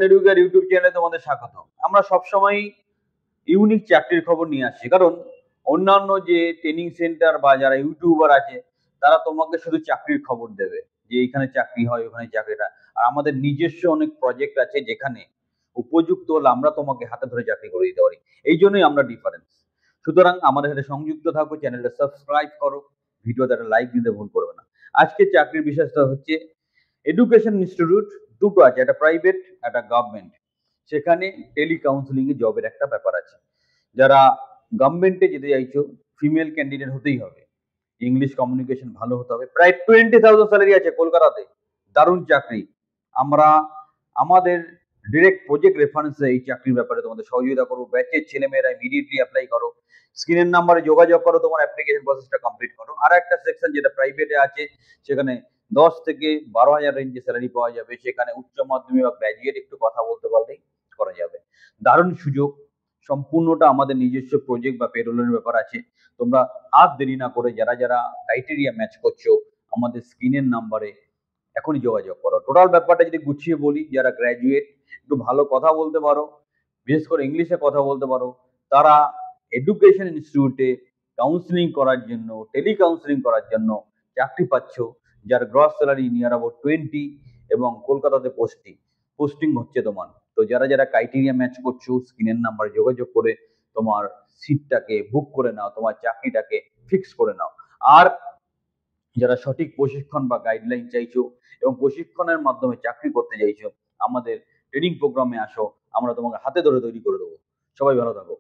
Educare YouTube চ্যানেলে তোমাদের স্বাগত। আমরা সবসময় ইউনিক চাকরির খবর নিয়ে আসছি, কারণ অন্যান্য যে ট্রেনিং সেন্টার বা যারা ইউটিউবার আছে তারা তোমাকে শুধু চাকরির খবর দেবে যে এখানে চাকরি হয়, ওখানে চাকরিটা। আর আমাদের নিজস্ব অনেক প্রজেক্ট আছে যেখানে উপযুক্ত হলে আমরা তোমাকে হাতে ধরে চাকরি করে দিতে পারি। এই জন্যই আমরা ডিফারেন্স। সুতরাং আমাদের সাথে সংযুক্ত থাকো, চ্যানেলটা সাবস্ক্রাইব করো, ভিডিওতে একটা লাইক দিতে ভুল করবে না। আজকে চাকরির বিষয়টা হচ্ছে এডুকেশন ইনস্টিটিউট দুটো আছে, একটা প্রাইভেট, একটা গভর্নমেন্ট। সেখানে টেলি কাউন্সিলিং এ জবের একটা ব্যাপার আছে। যারা গভর্নমেন্টে যেতে চাইছো, ফিমেল ক্যান্ডিডেট হতেই হবে, ইংলিশ কমিউনিকেশন ভালো হতে হবে। প্রায় 20,000 স্যালারি আছে কলকাতাতে, দারুণ চাকরি। আমরা আমাদের ডিরেক্ট প্রজেক্ট রেফারেন্সে এই চাকরির ব্যাপারে তোমাদের সহযোগিতা করবো। ব্যাচের ছেলেমেয়েরা ইমিডিয়েটলি অ্যাপ্লাই করো, স্ক্রিনের নাম্বারে যোগাযোগ করো, তোমার অ্যাপ্লিকেশন প্রসেসটা কমপ্লিট করো। আর একটা সেকশন যেটা প্রাইভেটে আছে, সেখানে 10 থেকে 12,000 রেঞ্জে স্যালারি পাওয়া যাবে। সেখানে উচ্চ মাধ্যমিক বা গ্র্যাজুয়েট একটু কথা বলতে পারলেই করা যাবে। দারুণ সুযোগ, সম্পূর্ণটা আমাদের নিজস্ব প্রজেক্ট বা পেরোলের ব্যাপার আছে। তোমরা আর দেরি না করে যারা যারা ক্রাইটেরিয়া ম্যাচ করছো, আমাদের স্ক্রিনের নাম্বারে এখনই যোগাযোগ করো। টোটাল ব্যাপারটা যদি গুছিয়ে বলি, যারা গ্র্যাজুয়েট, একটু ভালো কথা বলতে পারো, বিশেষ করে ইংলিশে কথা বলতে পারো, তারা এডুকেশন ইনস্টিটিউটে কাউন্সিলিং করার জন্য, টেলি কাউন্সিলিং করার জন্য চাকরি পাচ্ছ, যার গ্রস স্যালারি নিয়ার অ্যাবাউট 20, এবং কলকাতাতে পোস্টিং হচ্ছে তোমার। তো যারা যারা ক্রাইটেরিয়া ম্যাচ করছো, স্ক্রিনের নাম্বারে যোগাযোগ করে তোমার সিটটাকে বুক করে নাও, তোমার চাকরিটাকে ফিক্স করে নাও। আর যারা সঠিক প্রশিক্ষণ বা গাইডলাইন চাইছো এবং প্রশিক্ষণের মাধ্যমে চাকরি করতে চাইছো, আমাদের ট্রেনিং প্রোগ্রামে আসো, আমরা তোমাকে হাতে ধরে তৈরি করে দেবো। সবাই ভালো থাকো।